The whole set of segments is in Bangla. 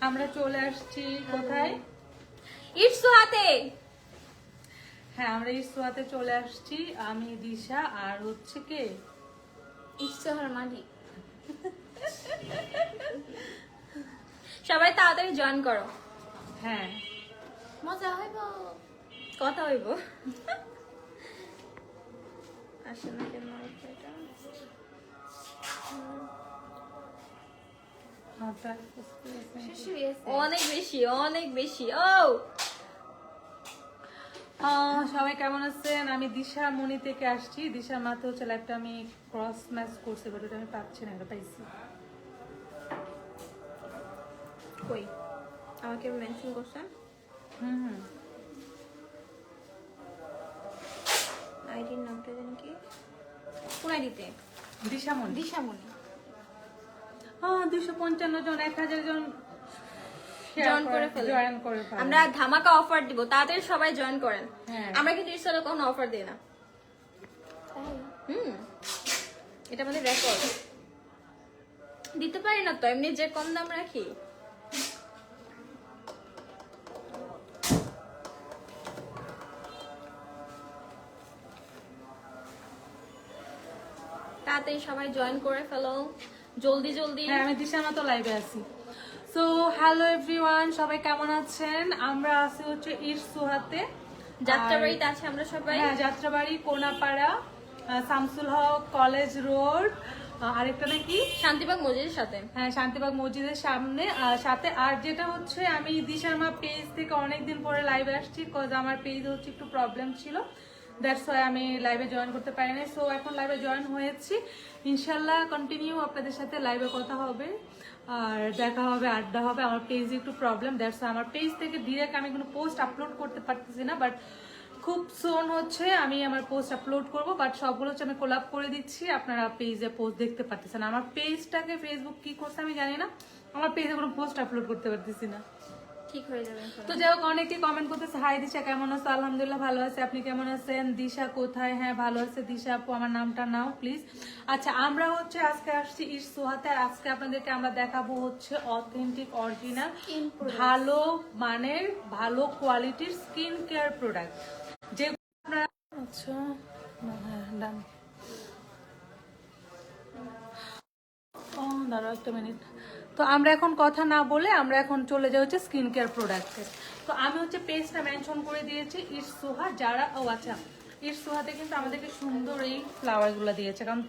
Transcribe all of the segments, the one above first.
আমরা চলে আসছি কোথায়? ইটসুহাতে। হ্যাঁ, আমরা ইটসুহাতে চলে আসছি। আমি দিশা আর হচ্ছে কে ইটসুহার মালিক। সবাই তাড়াতাড়ি জয়েন করো। হ্যাঁ, মজা হইব, কথা হইব। আসলে কেন এটা অনেক বেশি অনেক বেশি। ও সবাই কেমন আছেন? আমি দিশা মনি থেকে আসছি। দিশার মাথায় হচ্ছে ল্যাপটা আমি ক্রস ম্যাচ করছি, বাট ওটা আমি পাচ্ছি না, এটা পাইছি। কই আমাকে মেনশন করছেন? হুম, আইডির নামটা জানি কি? কোন আইডিতে? দিশামণি। দিশামণি। 255 জন, 1000 জন জয়েন করে ফেলে। জয়েন করে ফেলে। আমরা ধামাকা অফার দিব, তাড়াতাড়ি সবাই জয়েন করেন। হ্যাঁ। আমরা কিন্তু ইনস্টালে কোনো অফার দিই না। এটা আমাদের রেকর্ড। দিতে পারি না তো, এমনি যে কম দাম রাখি। তাড়াতাড়ি সবাই জয়েন করে ফেলো, জলদি জলদি। হ্যাঁ, আমি দিশার মতো লাইভে আছি। সো হ্যালো এভরিওয়ান, সবাই কেমন আছেন? আমরা আছি হচ্ছে ইটসুহাতে, যাত্রাবাড়িতে আছে আমরা সবাই। হ্যাঁ, যাত্রাবাড়ি, কোনাপাড়া, শামসুল হক কলেজ রোড, আরেকটা নাকি শান্তিবাগ মসজিদের সাথে। হ্যাঁ, শান্তিবাগ মসজিদের সামনে সাথে। আর যেটা হচ্ছে, আমি দিশার মা পেজ থেকে অনেকদিন পরে লাইভে আসছি, কজ আমার পেজ হচ্ছে একটু প্রবলেম ছিল, দ্যাটস ওয়াই আমি লাইভে জয়েন করতে পারিনি। সো এখন লাইভে জয়েন হয়েছি, ইনশাল্লাহ কন্টিনিউ আপনাদের সাথে লাইভে কথা হবে আর দেখা হবে, আড্ডা হবে। আমার পেজে একটু প্রবলেম, দ্যাটস ওয়াই আমার পেজ থেকে ডিরেক্ট আমি কোনো পোস্ট আপলোড করতে পারতেছি না, বাট খুব সোন হচ্ছে আমি আমার পোস্ট আপলোড করব। বাট সবগুলো হচ্ছে আমি কোলাপ করে দিচ্ছি, আপনারা পেজে পোস্ট দেখতে পারতেছেন। আমার পেজটাকে ফেসবুক কি করছে আমি জানি না, আমার পেজে কোনো পোস্ট আপলোড করতে পারতেছি না। ঠিক হয়ে যাবে। তো যাই হোক, অনেকে কমেন্ট করতেছে, হাই দিশা কেমন আছো? আলহামদুলিল্লাহ ভালো আছে, আপনি কেমন আছেন? দিশা কোথায়? হ্যাঁ ভালো আছে দিশা আপু, আমার নামটা নাও প্লিজ। আচ্ছা, আমরা হচ্ছে আজকে আসছি ইটসুহাতে, আর আজকে আপনাদেরকে আমরা দেখাবো হচ্ছে অথেন্টিক অরিজিনাল ভালো মানের ভালো কোয়ালিটির স্কিন কেয়ার প্রোডাক্ট, যে আপনারা আচ্ছা ডান। ও দাঁড়াও একটা মিনিট। তো আমরা এখন কথা না বলে আমরা এখন চলে যাই হচ্ছে স্কিন কেয়ার প্রোডাক্টে। তো আমি হচ্ছে পেজটা মেনশন করে দিয়েছি ইটসুহা, যারা আচ্ছা ইটসুহাতে কিন্তু আমাদেরকে সুন্দর এই ফ্লাওয়ারগুলো দিয়েছে, কারণ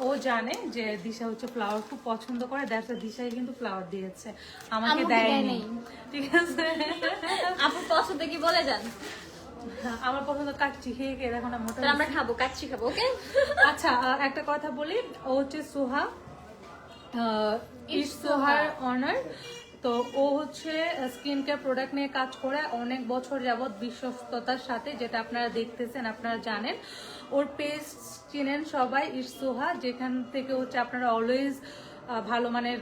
ও জানে যে দিশা হচ্ছে ফ্লাওয়ার খুব পছন্দ করে, দ্যাটস দিশাই কিন্তু ফ্লাওয়ার দিয়েছে, আমাকে দেয়নি। ঠিক আছে, আপু পছন্দ কি বলে যান? আমার পছন্দ কাচ্চি, খেয়ে খেয়ে দেখো না মোটা। আমরা খাবো, কাচ্চি খাবো। ওকে, আচ্ছা একটা কথা বলি, ও হচ্ছে সোহা, ইটসুহার অনার। তো ও হচ্ছে স্কিন কেয়ার প্রোডাক্ট নিয়ে কাজ করে অনেক বছর যাবত বিশ্বস্ততার সাথে, যেটা আপনারা দেখতেছেন, আপনারা জানেন। ওর পেজ চিনেন সবাই, ইটসুহা, যেখান থেকে হচ্ছে আপনারা অলওয়েজ ভালো মানের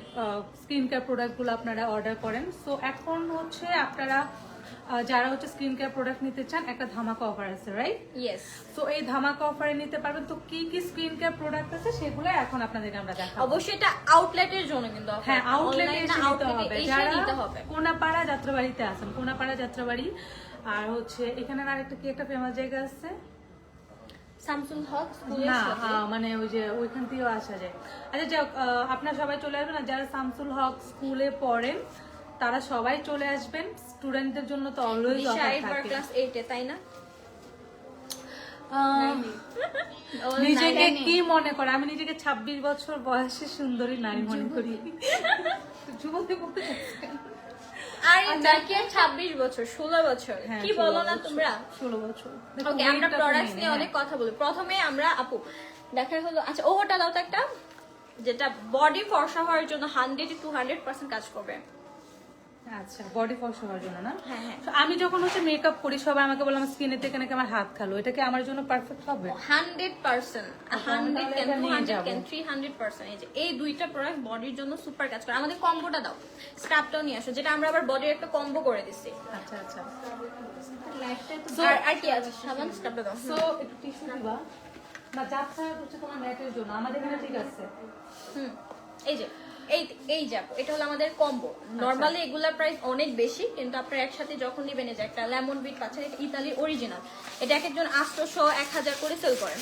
স্কিন কেয়ার প্রোডাক্টগুলো আপনারা অর্ডার করেন। সো এখন হচ্ছে আপনারা যারা হচ্ছে স্কিন কেয়ার প্রোডাক্ট নিতে চান, একটা ধামাকা অফার আছে, রাইট? ইয়েস। তো এই ধামাকা অফারে নিতে পারবেন। তো কি কি স্কিন কেয়ার প্রোডাক্ট আছে সেগুলো এখন আপনাদেরকে আমরা দেখাবো। অবশ্যই এটা আউটলেটের জন্য কিন্তু offer। হ্যাঁ, আউটলেটে Online না, এসে নিতে outlet এ হবে, এসে যারা নিতে হবে। কোনাপাড়া যাত্রাবাড়িতে আছেন, কোনাপাড়া যাত্রাবাড়ি। আর হচ্ছে এখানে আরেকটা কি একটা ফেমাস জায়গা আছে শামসুল হক স্কুলের না, সাথে। মানে ওই যে ওইখান থেকেও আসা যায়। আচ্ছা যাক, আপনারা সবাই চলে আসবেন, আর যারা শামসুল হক স্কুলে পড়েন তারা সবাই চলে আসবেন। স্টুডেন্টদের জন্য তো অলওয়েজ দিশা অফার এবার থাকে। ক্লাস 8 এ, তাই না? নিজেকে কি মনে করে? আমি নিজেকে 26 বছর বয়সে সুন্দরী নারী মনে করি। যুবতী বলতে আর নাকি 26 বছর, 16 বছর, হ্যাঁ, কি বলো না তোমরা? 16 বছর। ওকে, আমরা প্রোডাক্টস নিয়ে অনেক কথা বলি। প্রথমে আমরা আপু দেখা হলো, আচ্ছা ওটা দাও তো একটা, যেটা বডি ফর্সা হওয়ার জন্য 100 to 200% কাজ করবে। আচ্ছা, বডি ফর্স হওয়ার জন্য না? হ্যাঁ হ্যাঁ। তো আমি যখন হচ্ছে মেকআপ করি, সবাই আমাকে বলে আমার স্কিনে থেকে নাকি আমার হাত খালো, এটা কি আমার জন্য পারফেক্ট হবে? 100%, 100 কেন, এটা নিয়ে 200 যাবো। কেন, 300%। এই যে এই দুইটা প্রোডাক্ট বডির জন্য সুপার কাজ করে। আমাদের কম্বোটা দাও, স্ক্রাবটাও নিয়ে আসো, যেটা আমরা আবার বডির একটা কম্বো করে দিচ্ছি। আচ্ছা আচ্ছা। আর কি আছে? সাবান, স্ক্রাবটা দাও। সো একটু টিস্যু দিবা না? যাচ্ছে হচ্ছে তোমার ম্যাটের জন্য, আমাদের এখানে ঠিক আছে। এই যে এই এই যাবো, এটা হলো আমাদের কম্বো। নরমালি এগুলার প্রাইস অনেক বেশি, কিন্তু আপনার একসাথে যখন নিবেন, এই যে একটা লেমন বিট পাচ্ছেন, এটা ইতালির অরিজিনাল। এটা এক একজন 800 1000 করে সেল করেন।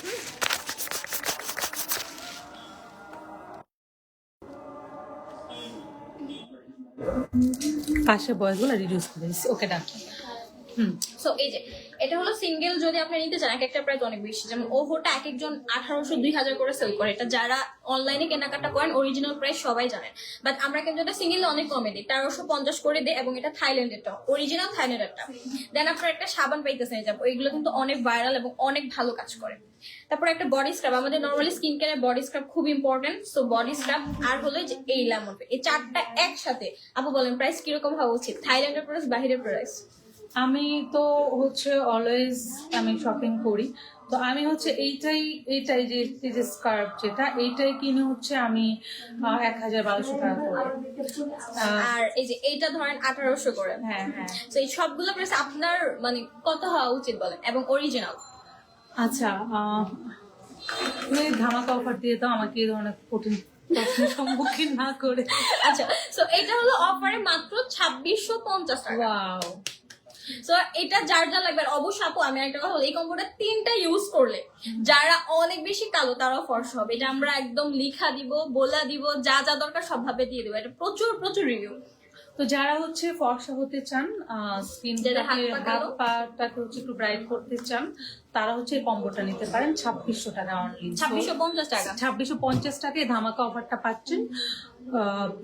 পাশে বয়সগুলো রিডিউস করে দিচ্ছি। ওকে ডান। সো এই যে এটা হলো সিঙ্গেল, যদি আপনি নিতে চান এক একটা প্রাইস অনেক বেশি। যেমন ওহোটা এক একজন 1800 2000 করে সেল করে। এটা যারা অনলাইনে কেনাকাটা করেন অরিজিনাল প্রাইস সবাই জানেন, বাট আমরা কিন্তু এটা সিঙ্গেল অনেক কমে দিই, 1350 করে দেয়। এবং এটা থাইল্যান্ডেরটা, অরিজিনাল থাইল্যান্ডেরটা। দেন আপনার একটা সাবান পাইতেছেন, যাবো এইগুলো কিন্তু অনেক ভাইরাল এবং অনেক ভালো কাজ করে। তারপর একটা বডি স্ক্রাব, আমাদের নরমালি স্কিন কেয়ারে বডি স্ক্রাব খুব ইম্পর্টেন্ট। সো বডি স্ক্রাব আর হলো যে এই লেমন, এই চারটা একসাথে। আপু বলেন প্রাইস কিরকম হওয়া উচিত? থাইল্যান্ডের প্রাইস, বাহিরের প্রাইস? আমি তো হচ্ছে অলওয়েজ আমি শপিং করি, তো আমি হচ্ছে এইটাই যে এই যে স্কার্ফ যেটা, এইটাই কিনে হচ্ছে আমি 1000-1200 টাকা করে। আর এই যে এইটা ধরেন 1800 করে। হ্যাঁ হ্যাঁ। তো এই সবগুলো প্রাইস আপনার মানে কত হওয়া উচিত বলেন, এবং অরিজিনাল? আচ্ছা, তুমি ধামাকা অফার দিয়ে তো আমাকে এই ধরনের কঠিন প্রশ্নের সম্মুখীন না করে। আচ্ছা, সো এটা হলো অফারে মাত্র 2650 টাকা। ওয়াও। সো এটা যার যা লাগবে। আর অবশ্যই আপু আমি একটা কথা বলি, এই কম্বোটা 3টা ইউজ করলে যারা অনেক বেশি কালো তারাও ফর্সা হবে। এটা আমরা একদম লিখা দিব, বলা দিব, যা যা দরকার সব ভাবে দিয়ে দেবো। এটা প্রচুর প্রচুর রিভিউ। তো যারা হচ্ছে ফর্সা হতে চান, যাদের হাত স্কিনটাকে পা হাত কালো, পাটাকে হচ্ছে একটু ব্রাইট করতে চান, তারা হচ্ছে এই কম্বোটা নিতে পারেন 2600 টাকা অনলি। 2650 টাকা। 2650 টাকায় ধামাকা অফারটা পাচ্ছেন।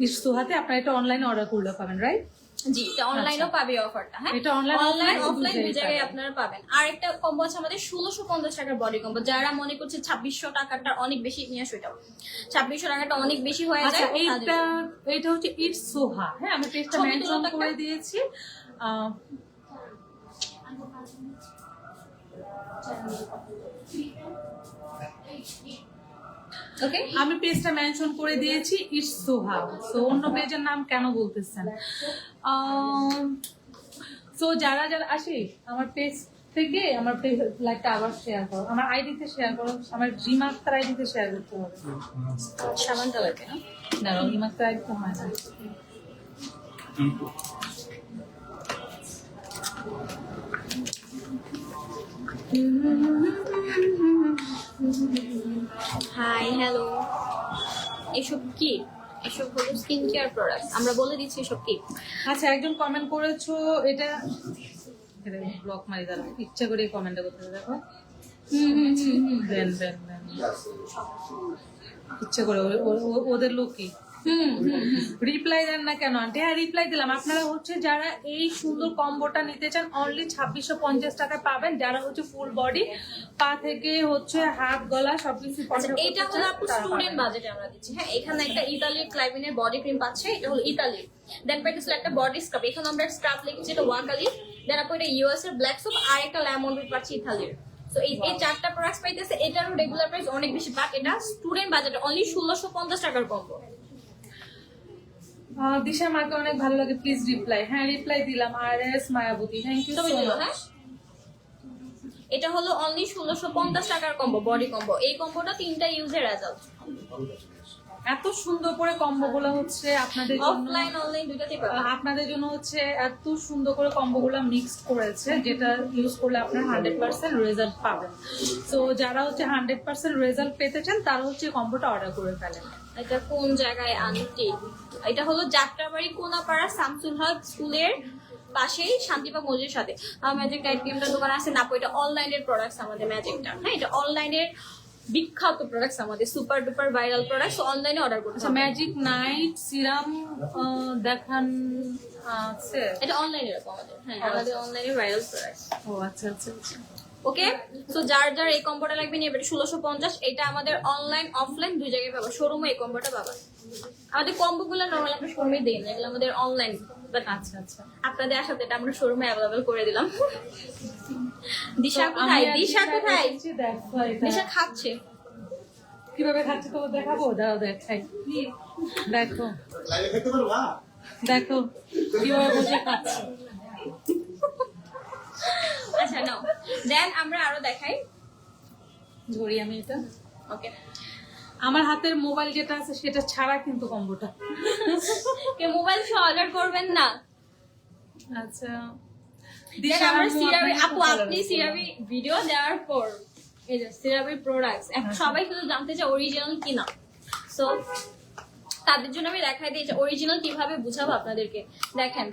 ইসুহাতে আপনারা এটা অনলাইনে অর্ডার করলে পাবেন, রাইট? জি, এটা অনলাইনেও পাবে অফারটা। হ্যাঁ, এটা অনলাইন অফলাইন দুই জায়গায় আপনারা পাবেন। আর একটা কম্বো আছে আমাদের 1650 টাকার বডি কম্বো। যারা মনে করছে 2600 টাকাটা অনেক বেশি, নিয়ে আসো এটাও। 2600 টাকাটা অনেক বেশি হয়ে আচ্ছা, যায়। এইটা হচ্ছে ইটস সোহা। হ্যাঁ, আমি পেজটা ছবি মেনশন তুলো করে দিয়েছি। ওকে, আমি পেজটা মেনশন করে দিয়েছি ইটস সোহা। সো অন্য পেজের নাম কেন বলতেছেন? সো যারা যারা আসে আমার পেজ থেকে, আমার পেজ লাইকটা আবার শেয়ার করো, আমার আইডিতে শেয়ার করো, আমার রিমার্কটার আইডিতে শেয়ার করতে হবে। সাবানটা লাগে না? দাঁড়াও, রিমার্কটার আইডিতে হয় না। Hi, hello. এসব কি? এসব হলো স্কিন কেয়ার প্রোডাক্ট, আমরা বলে দিচ্ছি এসব কি। আচ্ছা, একজন কমেন্ট করেছো, এটা ব্লক মারি দাঁড়া, ইচ্ছা করে কমেন্টটা করতে হবে। দেখো, দেন দেন দেন, ইচ্ছা করে ওদের লোক কি রিপ্লাই দেন না কেন আন্টি? হ্যাঁ, রিপ্লাই দিলাম। আপনারা হচ্ছে যারা এই সুন্দর কম্বোটা নিতে চান অনলি 2650 টাকায় পাবেন। যারা হচ্ছে ফুল বডি, পা থেকে হচ্ছে হাত গলা সবকিছু। এটা হলো আপু স্টুডেন্ট বাজেটে আমরা দিচ্ছি। হ্যাঁ, এখানে একটা ইতালির ক্লাইভিনের বডি ক্রিম পাচ্ছে, এটা হলো ইতালির। দেন পাইতেছিল একটা বডি স্ক্রাব, এখানে আমরা স্ক্রাব লিখেছি, এটা ওয়াকালি। দেন আপু এটা ইউএস এর ব্ল্যাক সোপ, আর একটা লেমন বিট পাচ্ছি ইতালির। সো এই চারটা প্রোডাক্টস পাইতেছে। এটারও রেগুলার প্রাইস অনেক বেশি, বাট এটা স্টুডেন্ট বাজেটে অনলি 1650 টাকার কম্বো। দিশা মাকে অনেক ভালো লাগে, প্লিজ রিপ্লাই। হ্যাঁ, রিপ্লাই দিলাম। আর S Mayawati, thank you so much. এটা হলো অনলি 1650 টাকার কম্বো, বডি কম্বো। এই কম্বোটা 3টা ইউজের রেজাল্ট। এত সুন্দর করে কম্বো গুলো হচ্ছে আপনাদের জন্য, অফলাইন অনলাইন দুইটাতেই পাবেন। আপনাদের জন্য হচ্ছে এত সুন্দর করে কম্বো গুলো মিক্সড করেছে, যেটা ইউজ করলে আপনার 100% রেজাল্ট পাবেন। তো যারা হচ্ছে 100% রেজাল্ট পেতে চান, তারা হচ্ছে কম্বোটা অর্ডার করে ফেলেন। এটা কোন জায়গায় আনটি? এটা হলো যাত্রাবাড়ি কোনাপাড়া শামসুল হক স্কুলের পাশেই শান্তিবাগ মসজিদের সাথে ম্যাজিক নাইট ক্রিমটার দোকান আছে না। এটা অনলাইনের প্রোডাক্টস আমাদের ম্যাজিকটা। হ্যাঁ, এটা অনলাইনের বিখ্যাত প্রোডাক্টস, আমাদের সুপার ডুপার ভাইরাল প্রোডাক্টস। অনলাইনে অর্ডার করতে হবে। ম্যাজিক নাইট সিরাম দেখান আছে, এটা অনলাইনে এরকম আমাদের। হ্যাঁ, আমাদের অনলাইনে ভাইরাল প্রোডাক্টস। ও আচ্ছা আচ্ছা আচ্ছা। ওকে, সো যার যার এই কম্বোটা লাগবে নিয়ে 1650। এটা আমাদের অনলাইন অফলাইন দুই জায়গায় পাবা। শোরুমে এই কম্বোটা পাবা। আমাদের কম্বো গুলো নর্মালি আমরা শোরুমে দিই না, এগুলো আমাদের অনলাইন। আচ্ছা আচ্ছা, আপনাদের আসাতে এটা আমরা শোরুমে অ্যাভেলেবল করে দিলাম। দিশা কোথায়? দিশা কোথায়? দিশা খাচ্ছে। কিভাবে খাচ্ছে তো দেখাবো, দাও দেখাই। দেখো দেখো কিভাবে বসে খাচ্ছে। আচ্ছা, নাও। দেন আমরা আরো দেখাই, ধরি আমি এটা। ওকে। আমার হাতের মোবাইল যেটা আছে সেটা ছাড়া কিন্তু কম্বোটা। মোবাইল অর্ডার করবেন না। আচ্ছা দেন আমরা সিরাবি আপু আপনি সিরাবি ভিডিও দেওয়ার পর এই যে সিরাবি প্রোডাক্টস এখন সবাই শুধু জানতে চায় অরিজিনাল কিনা, সো তাদের জন্য আমি দেখাই দিই যে অরিজিনাল কিভাবে বুঝাবো আপনাদেরকে। দেখেন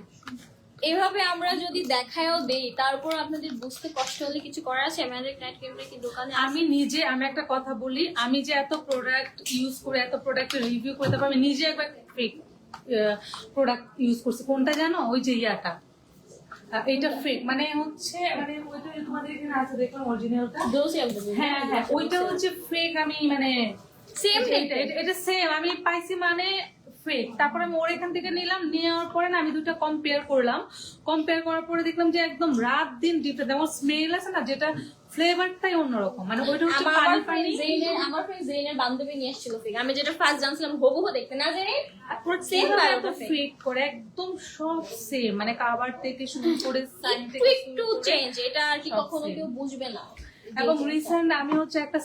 এভাবে আমরা যদি দেখায়ও দেই তারপর আপনাদের বুঝতে কষ্ট হলে কিছু করার আছে? ম্যাজিক নাইট ক্রিমটা কি দোকানে আমি একটা কথা বলি, আমি যে এত প্রোডাক্ট ইউজ করে এত প্রোডাক্টের রিভিউ করতে পারবো, আমি নিজে একবার ফেক প্রোডাক্ট ইউজ করছি। কোনটা জানো? ওই যে ইয়াটা, এটা ফেক মানে হচ্ছে মানে ওইটা তোমাদের এখানে আছে দেখলাম অরিজিনালটা। হ্যাঁ হ্যাঁ ওইটা হচ্ছে ফেক। আমি মানে সেম এটা সেম আমি পাইছি মানে ফেক। তারপরে আমি ওর এখান থেকে নিলাম, নেওয়ার পরে না আমি দুটো কম্পেয়ার করলাম, কম্পেয়ার করার পরে দেখলাম যে একদম রাত দিন ডিফারেন্ট। যেমন স্মেল আছে না, যেটা ফ্লেভারটাই অন্যরকম, মানে ওইটা হচ্ছে পানি পানি। আমার ফ্রেন্ড জেনের বান্ধবী নিয়ে এসেছিল ফেক, আমি যেটা ফার্স্ট জানছিলাম হবু দেখতে না জেনে সেম ফেক করে একদম সব সেম, মানে কাভার থেকে শুরু করে একটু চেঞ্জ, এটা আর কি কখনো কেউ বুঝবে না। এবং রিসেন্ট আমি হচ্ছে একটা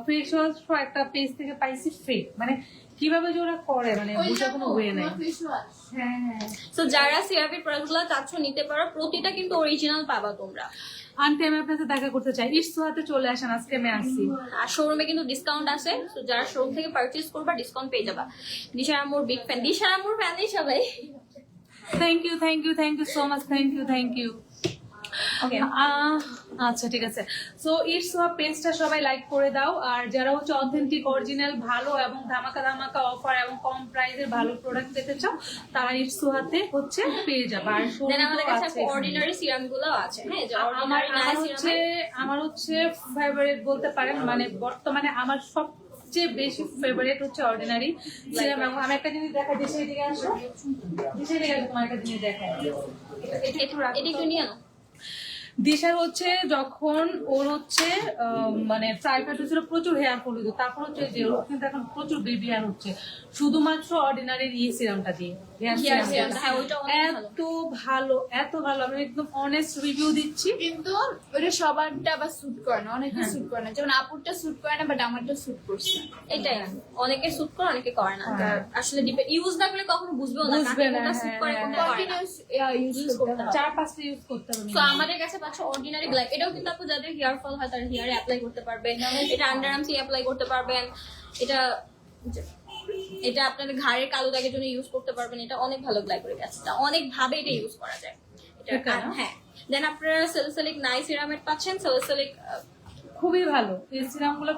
ফেস ওয়াশ একটা পেজ থেকে পাইছি ফেক, মানে কিভাবে যে ওরা করে মানে বোঝার কোনো ওয়ে নাই। হ্যাঁ হ্যাঁ। সো যারা সিরাপি প্রোডাক্টগুলো চাচ্ছ নিতে পারো, প্রতিটা কিন্তু অরিজিনাল পাবা তোমরা। আন্টি আমি আপনার সাথে দেখা করতে চাই, ইটসোয়াতে চলে আসেন, আজকে আমি আসছি। আর শোরুমে কিন্তু ডিসকাউন্ট আছে, তো যারা শোরুম থেকে পারচেজ করবা ডিসকাউন্ট পেয়ে যাবা। দিশার আমুর বিগ ফ্যান, দিশার আমুর ফ্যানই সবাই। Thank you so much, thank you. আচ্ছা ঠিক আছে। সো ইটসোয়া পেজটা সবাই লাইক করে দাও। আর যারা হচ্ছে অথেন্টিক অরিজিনাল ভালো এবং ধামাকা ধামাকা অফার এবং কম প্রাইসের ভালো প্রোডাক্ট পেতে চাও, তারা ইটসোয়াতে হচ্ছে পেয়ে যাবে। আর আমাদের কাছে অর্ডিনারি সিরামগুলো আছে। হ্যাঁ, আমার হচ্ছে ফেভারিট বলতে পারেন, মানে বর্তমানে আমার সবচেয়ে বেশি ফেভারিট হচ্ছে অর্ডিনারি সিরাম। এবং আমি একটা জিনিস দেখাই, দেশে এদিকে আসো, তোমার একটা জিনিস দেখাই, এটা একটু নিয়ে আনো। দিশার হচ্ছে যখন ওর হচ্ছে মানে ট্রাইফয়েড হচ্ছিল, প্রচুর হেয়ার ফল হতো, তারপর হচ্ছে যে ওর কিন্তু এখন প্রচুর বেবি হেয়ার হচ্ছে শুধুমাত্র অর্ডিনারি সিরামটা দিয়ে। এত ভালো আমি একদম অনেস্ট রিভিউ দিচ্ছি। কিন্তু ওটা সবারটা আবার স্যুট করে না, অনেকে স্যুট করে না, যেমন আপুরটা স্যুট করে না, বাট আমারটা স্যুট করছে। এটাই অনেকে স্যুট করে অনেকে করে না, আসলে ইউজ না করলে কখনো বুঝবেও না কোনটা স্যুট করে কোনটা করে না। ইউজ করতে হবে, 4-5টা ইউজ করতে হবে। তো আমাদের কাছে পাচ্ছ অর্ডিনারি গ্লাইড, এটাও কিন্তু আপু যাদের হেয়ার ফল হয় তারা হেয়ারে অ্যাপ্লাই করতে পারবে, এটা আন্ডার আর্মসে অ্যাপ্লাই করতে পারবেন, এটা আপনাদের ঘাড়ের কালো দাগের জন্য ইউজ করতে পারবেন। এটা অনেক ভালো গ্লাইকোলিক অ্যাসিড, অনেক ভাবে এটা ইউজ করা যায়। এটা হ্যাঁ। দেন আপনারা স্যালিসিলিক নাইস সিরামেট পাচ্ছেন, স্যালিসিলিক খুবই ভালো, এই সিরামগুলো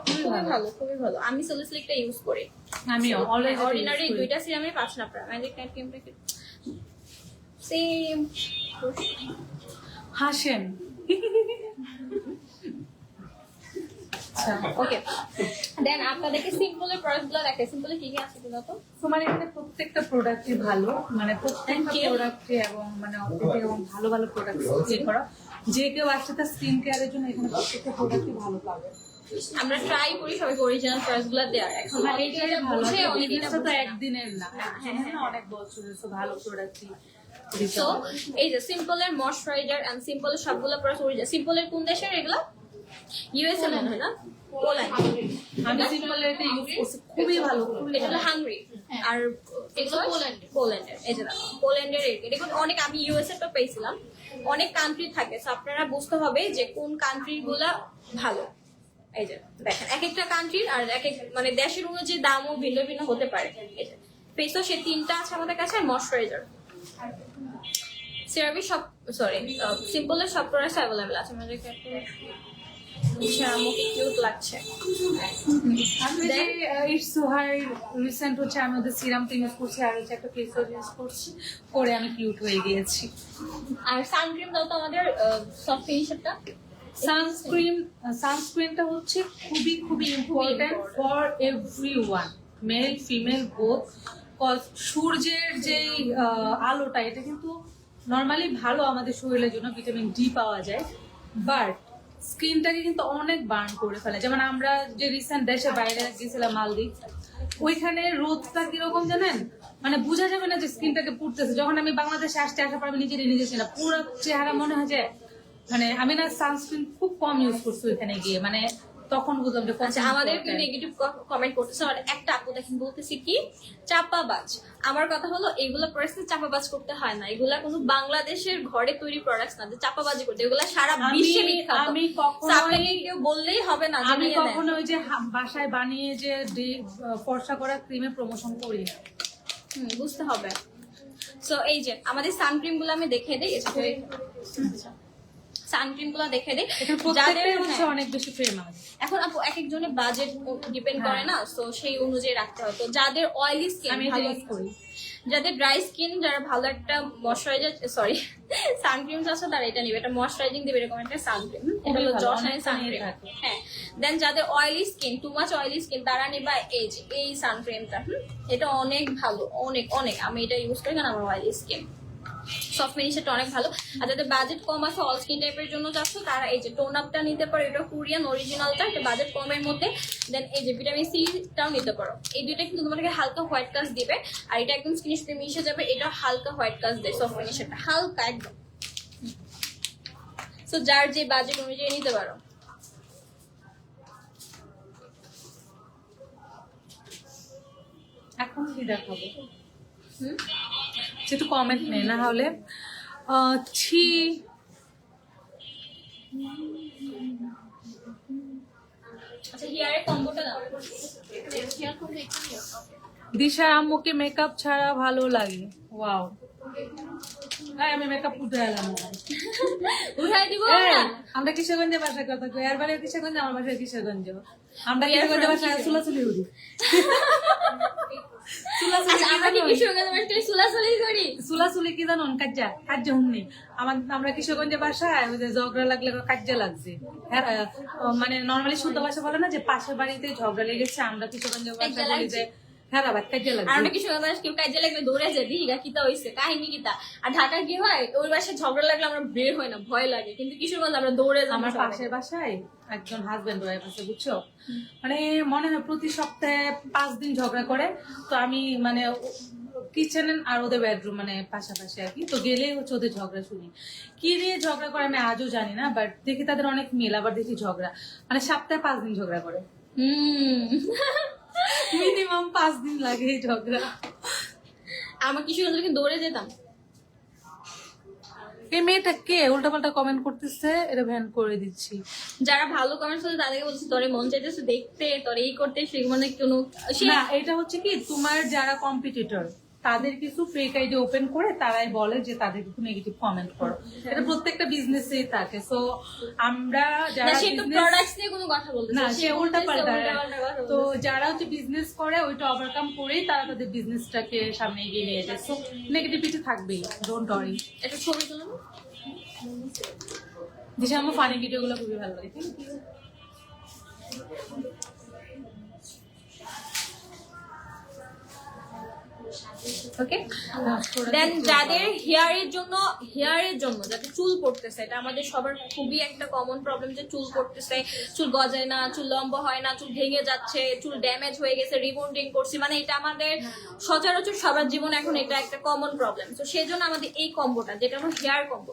খুবই ভালো। আমি স্যালিসিলিকটা ইউজ করি, আমিও অলওয়েজ অর্ডিনারি দুইটা সিরামই পাচ্ছেন আপনারা। ম্যাজিক নাইট ক্রিমটা সেম হাসেন। ওকে, দেন আপনাদেরকে সিম্পলের প্রোডাক্টগুলো দেখাই। সিম্পলে কি কি আছে বলো তো? তোমার এখানে প্রত্যেকটা প্রোডাক্টই ভালো, মানে প্রত্যেকটা প্রোডাক্টে এবং মানে ভালো ভালো প্রোডাক্ট ইয়ে করা। যে কেউ আসছে তার স্কিন কেয়ারের জন্য এখানে প্রত্যেকটা প্রোডাক্টই ভালো পাবে। আমরা ট্রাই করি সবাইকে অরিজিনাল প্রাইসগুলো দেওয়ার। এখন অনেকে বুঝে অনেকে এটা তো একদিনের না, অনেক বছরের তো ভালো প্রোডাক্টই। সো এই যে সিম্পলের ময়শ্চারাইজার এন্ড সিম্পলের সবগুলো প্রোডাক্ট অরিজিনাল। সিম্পলের কোন দেশের এগুলো? ইউএসএ মনে হয় না? পোল্যান্ড। আমি সিম্পলের এটা ইউজ করছি, খুবই ভালো। এটা হলো হাঙ্গরি আর এগুলো পোল্যান্ডের। এই যে পোল্যান্ডের এটা কিন্তু অনেক, আমি ইউএসএ তো পেয়েছিলাম, অনেক কান্ট্রি থাকে, সো আপনারা বুঝতে হবে যে কোন কান্ট্রিগুলো ভালো। এই যে দেখেন এক একটা কান্ট্রির আর এক এক মানে দেশের অনুযায়ী দামও ভিন্ন ভিন্ন হতে পারে। এই যে ফেস ওয়াশ এই 3টা আছে আমাদের কাছে, আর ময়শ্চারাইজার। সিরাপি সব সিম্পলের সব প্রোডাক্টস অ্যাভেলেবেল আছে আমাদের কাছে। আমাকে কিউট লাগছে। রিসেন্ট হচ্ছে আমি ওদের সিরামটা ইউজ করছি, আর হচ্ছে একটা ফেস ওয়াশ ইউজ করছি, করে আমি কিউট হয়ে গিয়েছি। আর সানক্রিম দাও তো আমাদের সফট ফিনিশারটা। সানস্ক্রিনটা হচ্ছে খুবই important for everyone, male female both. সূর্যের যে আলোটা এটা কিন্তু নর্মালি ভালো আমাদের শরীরের জন্য, ভিটামিন ডি পাওয়া যায়, বাট স্কিনটাকে কিন্তু অনেক বার্ন করে ফেলে। যেমন আমরা যে রিসেন্ট দেশের বাইরে গেছিলাম মালদ্বীপ, ওইখানে রোদটা কিরকম জানেন, মানে বোঝা যাবে না যে স্কিনটাকে পুড়তেছে। যখন আমি বাংলাদেশে আসার পর আমি নিজেছি না, পুরো চেহারা মনে হয় যে মানে আমি না সানস্ক্রিন খুব কম ইউজ করছি ওইখানে গিয়ে, মানে তখন বুঝলাম যে আচ্ছা আমাদের নেগেটিভ কমেন্ট করতেছে আর একটা আপু দেখেন বলতেছি কি চাপাবাজ। আমার কথা হলো এগুলো প্রোডাক্টস চাপাবাজ করতে হয় না, এগুলা কোনো বাংলাদেশের ঘরে তৈরি প্রোডাক্টস না যে চাপাবাজি করতে, এগুলা সারা বিশ্বে বিখ্যাত। আমি কখনো আপনাকে কেউ বললেই হবে না যে আমি নিয়ে নেন। কখনো ওই যে বাসায় বানিয়ে যে ফর্সা করা ক্রিমে প্রমোশন করি না। বুঝতে হবে। সো এই যে আমাদের সানক্রিম গুলো আমি দেখে দিই, সানক্রিম গুলো দেখে দিই যাদের হচ্ছে অনেক বেশি ফেমাস। এখন আপু এক একজনের বাজেট ডিপেন্ড করে না, তো সেই অনুযায়ী রাখতে হয়। তো যাদের অয়েলি স্কিন, আমি ইউজ করি, যাদের ড্রাই স্কিন, যারা ভালো একটা ময়শ্চারাইজার সরি সানক্রিম আছে তারা এটা নিবে, এটা ময়শ্চারাইজিং দিবে এরকম একটা সানক্রিম। এটা হলো জর্সানের সানক্রিম। হ্যাঁ, দেন যাদের oily skin, too much oily skin, তারা নিবা এই সানক্রিমটা। এটা অনেক ভালো, অনেক অনেক, আমি এটা ইউজ করি কারণ আমার অয়েলি স্কিন। সফট ফিনিশটা অনেক ভালো। আর যাদের বাজেট কম আছে, অল স্কিন টাইপের জন্য চাচ্ছ, তারা এই যে টোন আপটা নিতে পারো, এটা কোরিয়ান অরিজিনালটা, এটা বাজেট কমের মধ্যে। দেন এই যে ভিটামিন সিটাও নিতে পারো। এই দুইটা কিন্তু তোমাকে হালকা হোয়াইট কাস্ট দিবে, আর এটা একদম স্কিনের সাথে মিশে যাবে। এটা হালকা হোয়াইট কাস্ট দেয়, সফট ফিনিশটা হালকা একদম। সো যার যে বাজেট অনুযায়ী নিতে পারো। এখন কি দেখাবো? যেহেতু কমেন্ট নেই, না হলে ছি আচ্ছা হেয়ারের কম্বোটা দাও। দিশা আম্মুকে মেকআপ ছাড়া ভালো লাগে। ওয়াও, আমি মেকআপ উঠে এলাম। উঠাই দিব আমরা কিশোরগঞ্জে বাসা কথা কই, আর বাড়ি কিশোরগঞ্জ, আমার বাসা কিশোরগঞ্জ। আমরা কিশোরগঞ্জে বাসা চুলাচুলি উঠি। চুলাচুলি কি জানো? কাজ্জা হুমনি। আমরা কিশোরগঞ্জে বাসায় ঝগড়া লাগলে কাজ্জা লাগছে, মানে নর্মালি শুদ্ধ ভাষা বলে না যে পাশের বাড়িতে ঝগড়া লেগেছে, আমরা কিশোরগঞ্জে বাসা বলি যে হ্যাঁ বাবা কাজ্জা লাগছে। আমরা কিশোরগঞ্জ কেউ কাজে লাগলে দৌড়ে যায়, দিঘা কিতা হয়েছে কাহিনী কিতা। আর ঢাকা কি হয়, ওই বাসায় ঝগড়া লাগলে আমরা বের হয় না, ভয় লাগে, কিন্তু কিশোরগঞ্জ আমরা দৌড়ে যাই। আমার পাশের বাসায় একজন হাজবেন্ড ওয়াইফ আছে, বুঝছো, মানে মনে হয় প্রতি সপ্তাহে 5 দিন ঝগড়া করে। তো আমি মানে কিচেন আর ওদের বেডরুম মানে পাশাপাশি আর কি, তো গেলে হচ্ছে ওদের ঝগড়া শুনি। কি নিয়ে ঝগড়া করে আমি আজও জানি না, বাট দেখি তাদের অনেক মিল, আবার দেখি ঝগড়া মানে সপ্তাহে 5 দিন ঝগড়া করে। মিনিমাম 5 দিন লাগে এই ঝগড়া। আমার কিশোরগঞ্জকে দৌড়ে যেতাম। এই মেয়েটা কে উল্টাপাল্টা কমেন্ট করতেছে? এটা ভ্যান করে দিচ্ছি। যারা ভালো কমেন্ট করছে তাদেরকে বলছে তোরে মন চাইতেছে দেখতে, তোরে এই করতে, সেগুলো মানে কোনো না, এটা হচ্ছে কি তোমার যারা কম্পিটিটর তাদের কিছু ফেক আইডি ওপেন করে তারাই বলে যে তাদের কিছু নেগেটিভ কমেন্ট করো। এটা প্রত্যেকটা বিজনেসেই থাকে। সো আমরা যারা প্রোডাক্টস নিয়ে কোনো কথা বলতে না, সে উল্টাপাল্টা। তো যারা হচ্ছে বিজনেস করে ওইটা ওভারকাম করেই তারা তাদের বিজনেসটাকে সামনে এগিয়ে নিয়ে যায়। সো নেগেটিভিটি থাকবেই, ডোন্ট ওয়ারি। একটা ছবি তুলো। দিশা আমার ফানি ভিডিওগুলো খুবই ভালো লাগে। ওকে, দেন যাদের হেয়ারের জন্য যাদের চুল পড়তেছে, এটা আমাদের সবার খুবই একটা কমন প্রবলেম যে চুল পড়তেছে, চুল গজায় না, চুল লম্বা হয় না, চুল ভেঙে যাচ্ছে, চুল ড্যামেজ হয়ে গেছে, রিবন্ডিং করছি, মানে এটা আমাদের সচরাচর সবার জীবনে এখন এটা একটা কমন প্রবলেম। তো সেই জন্য আমাদের এই কম্বোটা, যেটা হলো হেয়ার কম্বো,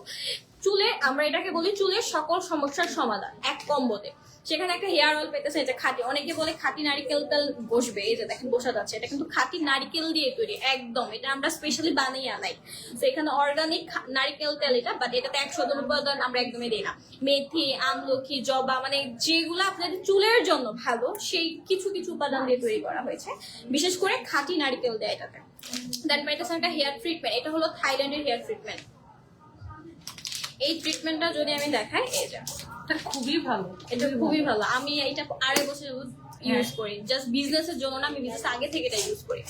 চুলে আমরা এটাকে বলি চুলের সকল সমস্যার সমাধান এক কম্বোতে। সেখানে একটা হেয়ার অয়েল পেতেছে, এটা খাঁটি, অনেকে বলে খাঁটি নারিকেল তেল বসবে, এই যে দেখেন বসা যাচ্ছে, এটা কিন্তু খাঁটি নারিকেল দিয়ে তৈরি একদম, এটা আমরা স্পেশালি বানিয়ে আনাই। তো এখানে অর্গানিক নারিকেল তেল এটা, বাট এটাতে 100 উপাদান আমরা একদমই দিই না। মেথি, আমলকি, জবা, মানে যেগুলো আপনাদের চুলের জন্য ভালো সেই কিছু কিছু উপাদান দিয়ে তৈরি করা হয়েছে, বিশেষ করে খাঁটি নারিকেল দেয় এটাতে। দেন এটা একটা হেয়ার ট্রিটমেন্ট, এটা হলো থাইল্যান্ডের হেয়ার ট্রিটমেন্ট। এই ট্রিটমেন্টটা যদি আমি দেখাই, এটা খুবই ভালো, এটা খুবই ভালো। আমি এটা 2.5 বছর ইউজ করি, জাস্ট বিজনেসের জন্য না, আমি বিজনেস আগে থেকে এটা ইউজ করি।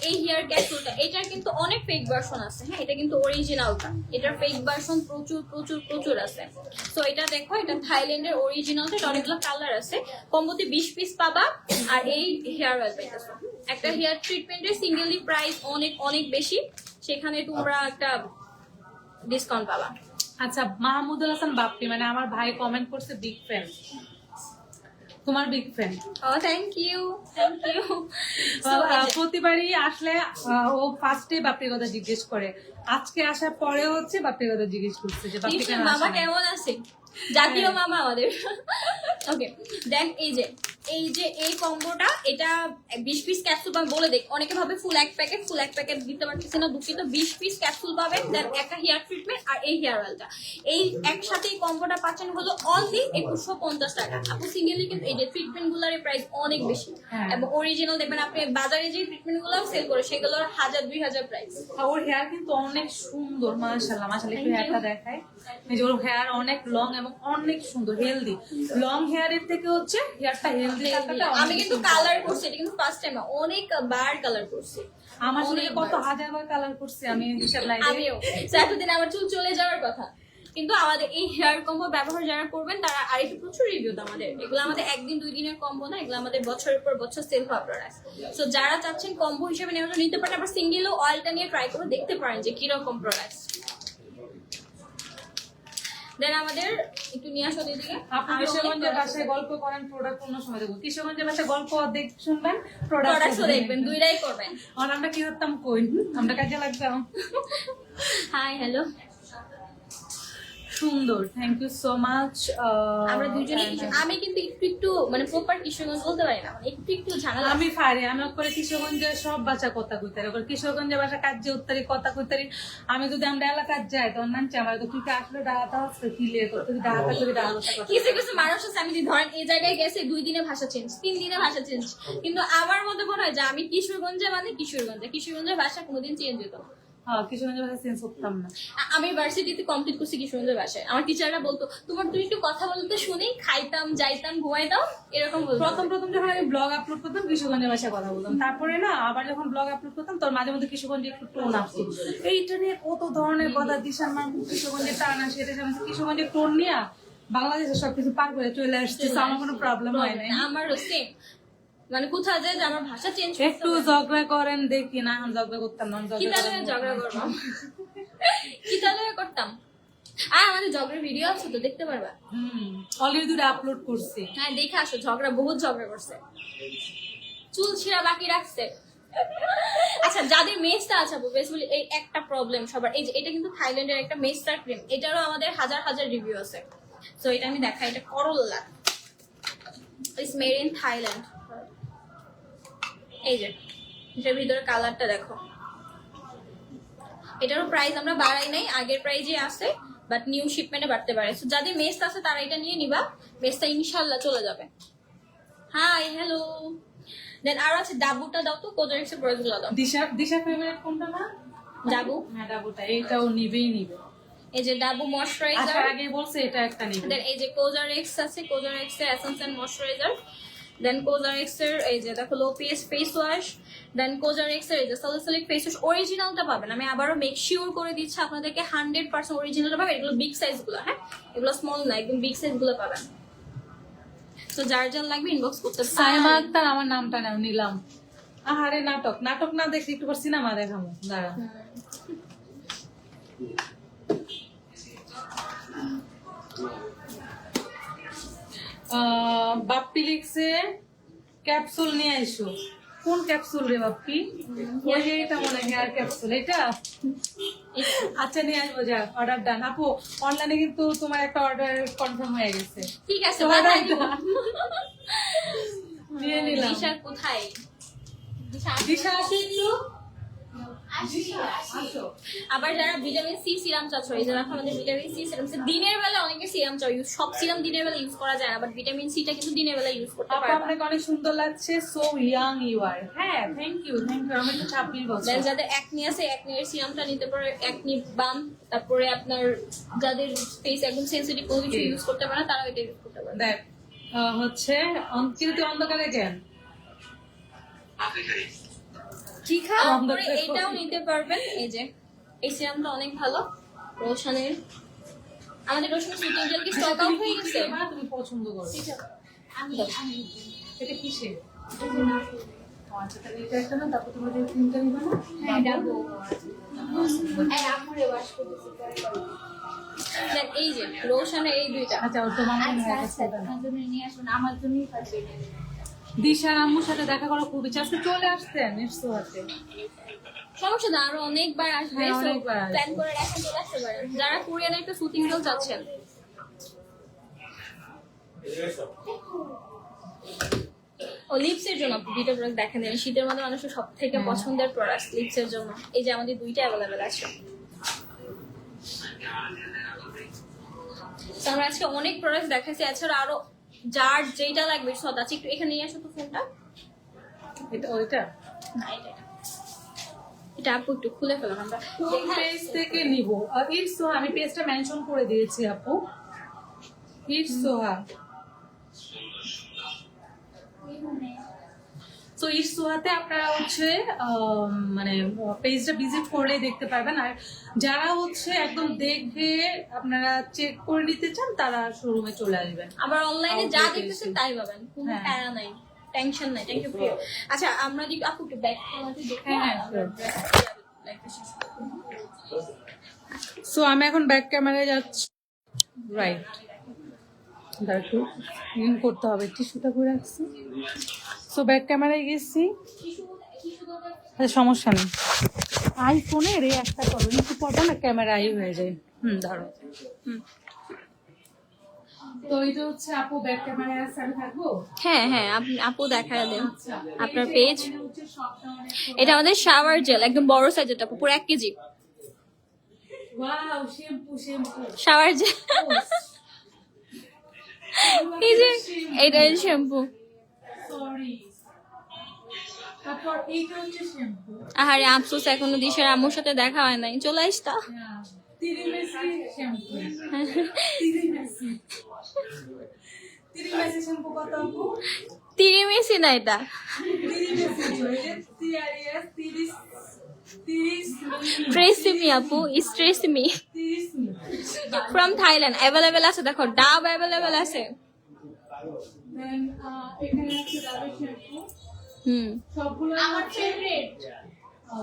এই হেয়ার ক্যাপসুলটা, এটার কিন্তু অনেক ফেক ভার্সন আছে, হ্যাঁ, এটা কিন্তু অরিজিনালটা, এটার ফেক ভার্সন প্রচুর প্রচুর প্রচুর আছে। তো এটা দেখো, এটা থাইল্যান্ডের অরিজিনালটা, এটা অনেকগুলো কালার আছে, কম্বোতে 20 পিস পাবা, আর এই হেয়ার অয়েল পাইতেছো। একটা হেয়ার ট্রিটমেন্টের সিঙ্গেলি প্রাইস অনেক অনেক বেশি, সেখানে তোমরা একটা ডিসকাউন্ট পাবা। আচ্ছা, মাহমুদুল হাসান বাপ্পি, মানে আমার ভাই কমেন্ট করছে বিগ ফ্যান, তোমার বিগ ফ্যান। ও থ্যাংক ইউ। প্রতিবারই আসলে ও ফার্স্টে বাপ্পির কথা জিজ্ঞেস করে, আজকে আসার পরে হচ্ছে বাপ্পির কথা জিজ্ঞেস করছে যে বাপ্পি কেন মামা কেমন আছে। জাতীয় মামা আমাদের। ওকে দেন এই কম্বোটা, এটা 20 পিস ক্যাপসুল আমি বলে দেখ, অনেকে ভাবে ফুল এক প্যাকেট দিতে পারতেছি না, দুঃখিত। 20 পিস ক্যাপসুল পাবেন, দেন একটা হেয়ার ট্রিটমেন্ট আর এই হেয়ার অয়েলটা, এই একসাথে এই কম্বোটা পাচ্ছেন হলো অনলি 2150 টাকা। আপু সিঙ্গেলি কিন্তু এই যে ট্রিটমেন্ট গুলোর প্রাইস অনেক বেশি, এবং অরিজিনাল দেখবেন আপনি বাজারে যে ট্রিটমেন্ট গুলো সেল করে সেগুলোর 1000-2000 প্রাইস। আর ওর হেয়ার কিন্তু অনেক সুন্দর, মাশাআল্লাহ মাশাআল্লাহ। একটু হেয়ারটা দেখাই, এই যে ওর হেয়ার অনেক লং এবং অনেক সুন্দর হেলদি। লং হেয়ারের থেকে হচ্ছে হেয়ারটা হেলদি থাকাটা আমি কিন্তু কালার করছি, এটা কিন্তু ফার্স্ট টাইম, অনেক বার কালার করছি। আমার শরীরে কত হাজারবার কালার করছে আমি হিসাব নাই। আমিও এতদিন আমার চুল চলে যাওয়ার কথা, কিন্তু আমাদের এই হেয়ার কম্বো ব্যবহার যারা করবেন তারা আরেকটু প্রচুর রিভিউ আমাদের, এগুলো আমাদের 1-2 দিনের কম্বো না, এগুলো আমাদের বছরের পর বছর সেল হওয়া প্রোডাক্ট। সো যারা চাচ্ছেন কম্বো হিসেবে নেওয়ার জন্য নিতে পারেন, আবার সিঙ্গেলও অয়েলটা নিয়ে ট্রাই করে দেখতে পারেন যে কিরকম প্রোডাক্ট। দেন আমাদের একটু নিয়ে আসো দিদিকে। আপনি কিশোরগঞ্জের ভাষায় গল্প করেন, প্রোডাক্ট কোনো সময় দেখুন। কিশোরগঞ্জের ভাষায় গল্প অর্ধেক শুনবেন, প্রোডাক্টও দেখবেন, দুইটাই করবেন। আর আমরা কি করতাম কই, আমরা কাজে লাগতাম। হাই হ্যালো, সুন্দর, থ্যাংক ইউ সো মাচ। আমরা দুজনে আমি কিন্তু একটু মানে প্রপার কিশোরগঞ্জ বলতে পারি না, মানে একটু ঝামেলা। আমি পারি, আমি করে কিশোরগঞ্জের সব ভাষা কথা কইতারি, কিশোরগঞ্জের ভাষা কাজে উত্তরি কথা কইতারি। আমি যদি আমরা এলাকার যাই তখন নানছি আমার তো তুই আসলে ডাহাতা হচ্ছে ক্লিয়ার করতে, তুই ডাহাতা করে ডাহাতা কথা। কিছু কিছু মানুষ আছে, আমি যদি ধরেন এই জায়গায় গেছে 2 দিনে ভাষা চেঞ্জ, 3 দিনে ভাষা চেঞ্জ, কিন্তু আমার মধ্যে মনে হয় যে আমি কিশোরগঞ্জে মানে কিশোরগঞ্জের ভাষা কোনোদিন চেঞ্জ হতো না। হ্যাঁ, কিশোরগঞ্জের ভাষা চেঞ্জ করতাম না। আমি ভার্সিটিতে কমপ্লিট করছি কিশোরগঞ্জের ভাষায়। আমার টিচাররা বলতো তুমি একটু কথা বলতে শুনি, খাইতাম যাইতাম ঘুমাইতাম এরকম বলতো। প্রথম যখন আমি ব্লগ আপলোড করতাম কিশোরগঞ্জের ভাষায় কথা বলতাম, তারপরে না আবার যখন ব্লগ আপলোড করতাম তোর মাঝে মধ্যে কিশোরগঞ্জে একটু টোন আসতো। এইটা নিয়ে কত ধরনের কথা, দিশার মা কিশোরগঞ্জের টান আসে, এটা কিশোরগঞ্জের টোন নিয়ে বাংলাদেশে সবকিছু পার করে চলে আসছে, আমার কোনো প্রবলেম হয় না। আমারও সেম, মানে কোথাও যায় যে আমার ভাষা চেঞ্জ একটু ঝগড়া করেন দেখি না, আমি ঝগড়া করতাম না, ঝগড়া করতাম কি তাহলে করতাম। আর আমাদের ঝগড়ার ভিডিও আছে তো, দেখতে পারবা। অলরেডি 2টা আপলোড করছি। হ্যাঁ দেখে আসো, বহুত ঝগড়া করছে, চুল ছিঁড়া বাকি রাখছে। আচ্ছা যাদের মেস্তা আছে বেসিক্যালি এই একটা প্রবলেম সবার, এই যে এটা কিন্তু থাইল্যান্ডের একটা মেস্টার ক্রিম, এটারও আমাদের হাজার রিভিউ আছে। সো এটা আমি দেখাই, এটা করল্লা, ইটস মেড ইন থাইল্যান্ড। এই যে এটার ভিতরে কালারটা দেখো, এটারও প্রাইস আমরা বাড়াই নাই, আগের প্রাইজে আছে, বাট নিউ শিপমেন্টে বাড়তে পারে। সো যাদের মেস্ট আছে তারা এটা নিয়ে নিবা, মেস্টটা ইনশাল্লাহ চলে যাবে। Hi hello. দেন আর আছে ডাবুটা দাও তো, কোজারেক্সের প্রোডাক্টগুলো দাও। দিশা ফেভারিট কোনটা না? ডাবু। হ্যাঁ ডাবুটা, এইটাও নিবেই নিবে। এই যে ডাবু ময়শ্চারাইজার, আসার আগে বলছে এটা একটা নিবে। দেন এই যে কোজারেক্স আছে, কোজারেক্স এর এসেন্স এন্ড ময়শ্চারাইজার, দেন কোজারেক্স এর এই যে দেখো লো পিএস ফেস ওয়াশ, দেন কোজারেক্স এর এই যে সালিসাইলিক ফেস ওয়াশ। অরিজিনালটা পাবেন, আমি আবারও মেক শিওর করে দিচ্ছি আপনাদেরকে 100% অরিজিনালটা পাবেন। এগুলো বিগ সাইজ গুলো, হ্যাঁ এগুলো স্মল না, একদম বিগ সাইজ গুলো পাবেন। তো যার যার লাগবে ইনবক্স করতে পারেন। সাইমা আক্তার আমার নামটা নাও নিলাম। আহারে নাটক না দেখি একটু পর সিনেমা দেখাবো, দাঁড়া। বাপ্পি লিখছে ক্যাপসুল নিয়ে আইসো। কোন ক্যাপসুল রে বাপ্পি? ওই যে এটা মনে হয় হেয়ার ক্যাপসুল, এটা আচ্ছা নিয়ে আসবো, যা অর্ডার ডান। আপু অনলাইনে কিন্তু তোমার একটা অর্ডার কনফার্ম হয়ে গেছে, ঠিক আছে নিয়ে নিলাম। দিশা কোথায়? দিশা আসি একটু। আবার যারা ভিটামিন সি সিরাম চাচ্ছ, এই যে দেখো আমাদের ভিটামিন সি সিরাম, দিনের বেলা অনেকে সিরাম চাও, সব সিরাম দিনের বেলা ইউজ করা যায় না, বাট ভিটামিন সিটা কিন্তু দিনের বেলা ইউজ করতে পারবে। আপনাকে অনেক সুন্দর লাগছে, সো ইয়াং ইউ আর। হ্যাঁ থ্যাংক ইউ আমি তো 26 বছর। যাদের একনি আছে, একনি এর সিরামটা নিতে পারে, একনি বাম। তারপরে আপনার যাদের ফেস একদম সেনসিটিভ, কোনো কিছু ইউজ করতে পারে না, তারা এটা ইউজ করতে পারে। দেখ হচ্ছে কিন্তু অন্ধকারে কেন কি খাও? তারপরে এটাও নিতে পারবেন, এই যে এই সিরামটা অনেক ভালো, রোশনের। আমাদের রোশনের সুতিং জেল কি স্টক আউট হয়ে গেছে? তুমি পছন্দ করো এটা কিসের? আচ্ছা তাহলে এটা একটা না, তারপর তোমার যে তিনটা নিবে না। হ্যাঁ ডাবু এই আমরে ওয়াশ করতেছি দেখ এই যে রোশনের এই দুইটা। আচ্ছা ওর তোমার মনে হয় আচ্ছা আমার জন্য নিয়ে আসুন, আমার জন্যই পারবে। দিশার আম্মুর সাথে দেখা করা খুব ইচ্ছা, আজকে চলে আসতেন এসছো হাতে। সমস্যা না, আরো অনেকবার আসবে, হ্যাঁ, অনেকবার আসবে। প্ল্যান করে রাখেন, চলে আসতে পারেন। যারা কোরিয়ানের একটা সুতিং জেল চাচ্ছেন, ও লিপসের জন্য দুইটা প্রোডাক্ট দেখেন, শীতের মধ্যে মানুষের সব থেকে পছন্দের প্রোডাক্ট লিপসের জন্য। এই যে আমাদের দুইটা অ্যাভেলেবেল আছে। তো আমরা আজকে অনেক প্রোডাক্ট দেখাচ্ছি, এছাড়া আরো যার যেটা লাগবে সব আছে। একটু এখানে নিয়ে আসো তো ফোনটা। এটা ওইটা না, এটা আপু একটু খুলে ফেলাম আমরা কোন পেজ থেকে নিব? ইটস সোহা, আমি পেজটা মেনশন করে দিয়েছি আপু। ইটস সোহা। তো ইটস সোহাতে আপনারা হচ্ছে মানে পেজটা ভিজিট করলেই দেখতে পারবেন। আর যারা হচ্ছে একদম দেখে আপনারা চেক করে নিতে চান তারা শোরুমে চলে আসবেন। আবার অনলাইনে যা Outlet দেখতেছেন এসে। তাই পাবেন, কোনো হ্যাঁ। প্যারা নাই, টেনশন নাই। Thank you for. আচ্ছা আমরা যদি আপু একটু ব্যাক ক্যামেরাতে দেখি। হ্যাঁ, সো আমি এখন ব্যাক ক্যামেরায় যাচ্ছি। রাইট, একটু ইন করতে হবে, টিস্যুটা করে রাখছি। সো ব্যাক ক্যামেরায় গেছি। আচ্ছা, সমস্যা নেই, আইফোনের এই একটা করো একটু পড়বো না, ক্যামেরা আই হয়ে যায়। ধরো। তো এটা হচ্ছে আপু ব্যাক ক্যামেরায় আছে, আমি থাকবো। হ্যাঁ হ্যাঁ, আপু দেখায় দেন আচ্ছা, আপনার এই যে পেজ। এখানে হচ্ছে সবটা অনেক- এটা আমাদের শাওয়ার জেল, একদম বড় সাইজের, পুরো 1 KG wow, shampoo shower gel. এই যে এটা শ্যাম্পু। সরি। তারপর এইটা হচ্ছে শ্যাম্পু। আহারে আফসোস, এখনো দিশার আম্মুর সাথে দেখা হয় নাই, চলে আসতা। তিরিমেসি শ্যাম্পু। তিরিমেসি শ্যাম্পু কত আপু? তিরিমিসি না এটা, তিরিমেসি বলে TRS 30 ট্রেসিমি আপু, ইস ট্রেসিমি 30 ফ্রম থাইল্যান্ড। অ্যাভেলেবেল আছে, দেখো ডাব অ্যাভেলেবেল আছে। দেন এখানে আছে ডাবের শ্যাম্পু। সবগুলো আমার ফেভারিট।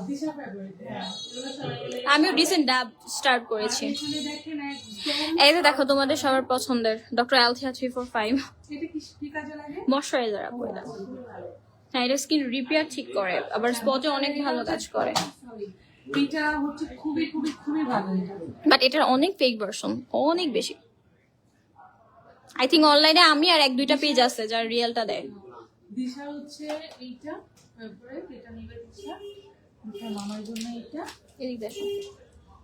দিশা ফেভারিট। হ্যাঁ, এগুলো সবাই আমিও রিসেন্ট ডাব স্টার্ট করেছি। এখানে দেখেন একদম। এই যে দেখো তোমাদের সবার পছন্দের ডক্টর আলথিয়া 345 এটা কি কাজে লাগে? ময়শ্চারাইজার আপু এটা। হ্যাঁ, এটা স্কিন রিপেয়ার ঠিক করে, আবার স্পটে অনেক ভালো কাজ করে। এটা হচ্ছে খুবই খুবই খুবই ভালো এটা। বাট এটার অনেক ফেক ভার্সন, অনেক বেশি। আই থিঙ্ক অনলাইনে আমি আর 1-2টা পেজ আছে যার রিয়েলটা দেয়। দিশা হচ্ছে এইটা ফেভারিট, এটা নিবে দিশা। এটা মামার জন্য এটা। এদিক দেখো,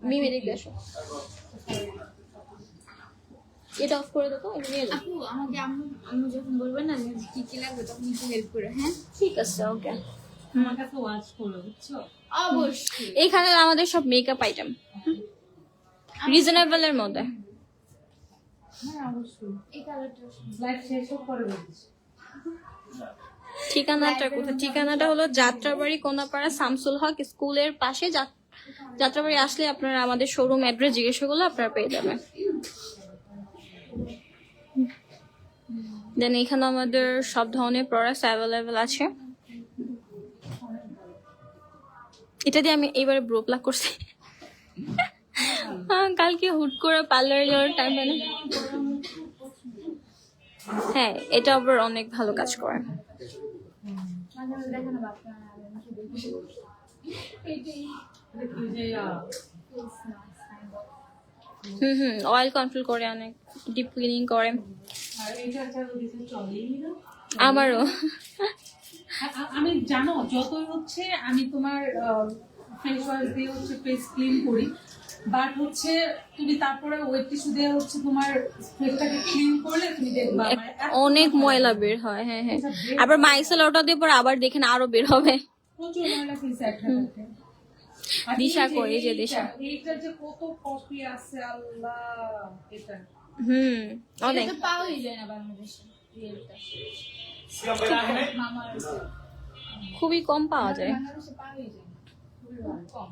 মিম এদিক দেখো, এটা অফ করে দাও তো, এটা নিয়ে যাও। আপু আমাকে আম্মু যখন বলবেন না যে কি কি লাগবে তখন একটু হেল্প করে। হ্যাঁ ঠিক আছে, ওকে। আমার কাছে ওয়াচ করো, বুঝছো? অবশ্যই। এইখানে আমাদের সব মেকআপ আইটেম রিজনেবল এর মধ্যে। হ্যাঁ অবশ্যই। এই কালারটা লাইট শেষ হোক পরে বলছি। ঠিকানাটা কোথায়? ঠিকানাটা হলো যাত্রাবাড়ি কোনাপাড়া শামসুল হক স্কুলের পাশে। যাত্রাবাড়ি আসলে আপনারা আমাদের শোরুম অ্যাড্রেস জিজ্ঞাসা করলে আপনারা পেয়ে যাবেন। দেন এখানে আমাদের সব ধরনের প্রোডাক্টস অ্যাভেলেবেল আছে। এটা দিয়ে আমি এইবারে ব্রো প্লাক করছি। কালকে হুট করে পার্লারে যাওয়ার টাইম পাই না। হ্যাঁ, এটা আবার অনেক ভালো কাজ করে। দেখো না বাবা এইটাই দেখি যে অয়েল কন্ট্রোল করে, অনেক ডিপ ক্লিনিং করে। আর এটা ছাড়া দিশা চলেই না। আমারও আমি জানো যতই হচ্ছে আমি তোমার ফেস ওয়াশ দিয়ে হচ্ছে ফেস ক্লিন করি, বাট হচ্ছে তুমি তারপরে ওয়েট টিস্যু দিয়ে হচ্ছে তোমার ফেসটাকে ক্লিন করলে তুমি দেখবা আমার এত অনেক ময়লা বের হয়। হ্যাঁ হ্যাঁ, আবার মাইসেল ওটা দিয়ে পর আবার দেখেন আরো বের হবে। প্রচুর ময়লা ফেসে একটা থাকে। আর দিশা এই যে কই, এই যে দিশা। এইটা যে কত কপি আছে আল্লাহ, এটা অনেক এটা তো পাওয়াই যায় না বাংলাদেশে রিয়েলটা। মামার খুবই কম পাওয়া যায়। বাংলাদেশে পাওয়াই যায় না, খুবই কম।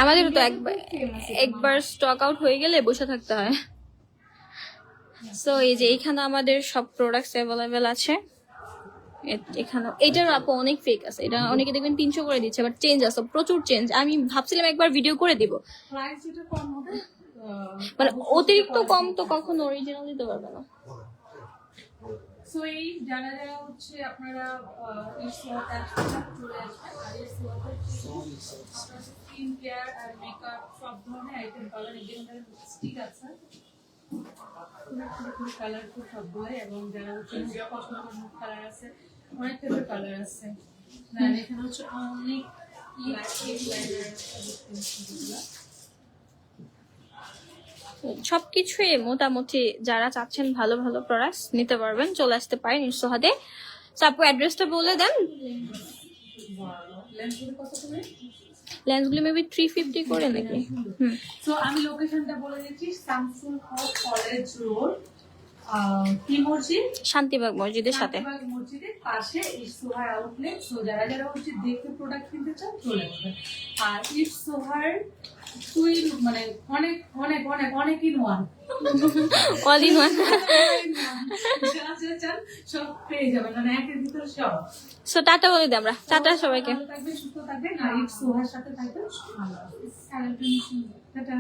আমাদের তো একবার স্টক আউট হয়ে গেলে বসে থাকতে হয়। সো এই যে এখানে আমাদের সব প্রোডাক্টস অ্যাভেলেবেল আছে। এখানে এটার আপু অনেক ফেক আছে, এটা অনেকে দেখবেন 300 করে দিচ্ছে, বাট চেঞ্জ আছে, প্রচুর চেঞ্জ। আমি ভাবছিলাম একবার ভিডিও করে দিব, প্রাইস যেটা কম হবে মানে অতিরিক্ত কম তো কখনো অরিজিনাল দিতে পারবে না। সো এই যারা যারা হচ্ছে আপনারা এই সোয়াট অ্যাপসটা চলে আসবেন, আর এই সোয়াট আপনারা স্কিন কেয়ার আর মেকআপ সব ধরনের আইটেম পাবেন। এখানে স্টিক আছে, কালারফুল সবগুলোই, এবং যারা হচ্ছে পছন্দ কালার আছে, অনেক টাইপের কালার আছে। দেন এখানে হচ্ছে অনেক সবকিছুই মোটামুটি যারা চাচ্ছেন ভালো ভালো প্রোডাক্টস নিতে পারবেন, চলে আসতে পারেন ইরসোহাদে। তো আপু অ্যাড্রেসটা বলে দেন। লেন্সগুলো মেবি 350 করে নাকি? তো আমি লোকেশনটা বলে দিচ্ছি, শামসুল হক কলেজ রোড, কি মসজিদ, শান্তিবাগ মসজিদের সাথে। শান্তিবাগ মসজিদের পাশে ইটসোহার আউটলেট। তো যারা যারা হচ্ছে দেখে প্রোডাক্ট কিনতে চান চলে আসবেন। আর ইটসোহার তুই মানে অনেক অনেক অনেক অনেক in one, all in one. যা যা চান সব পেয়ে যাবেন, মানে একের ভিতর সব। সো টাটা বলে দিই আমরা, টাটা সবাইকে। ভালো থাকবেন, সুস্থ থাকবেন, আর ইটসোহার সাথে থাকবেন। ভালো, টাটা।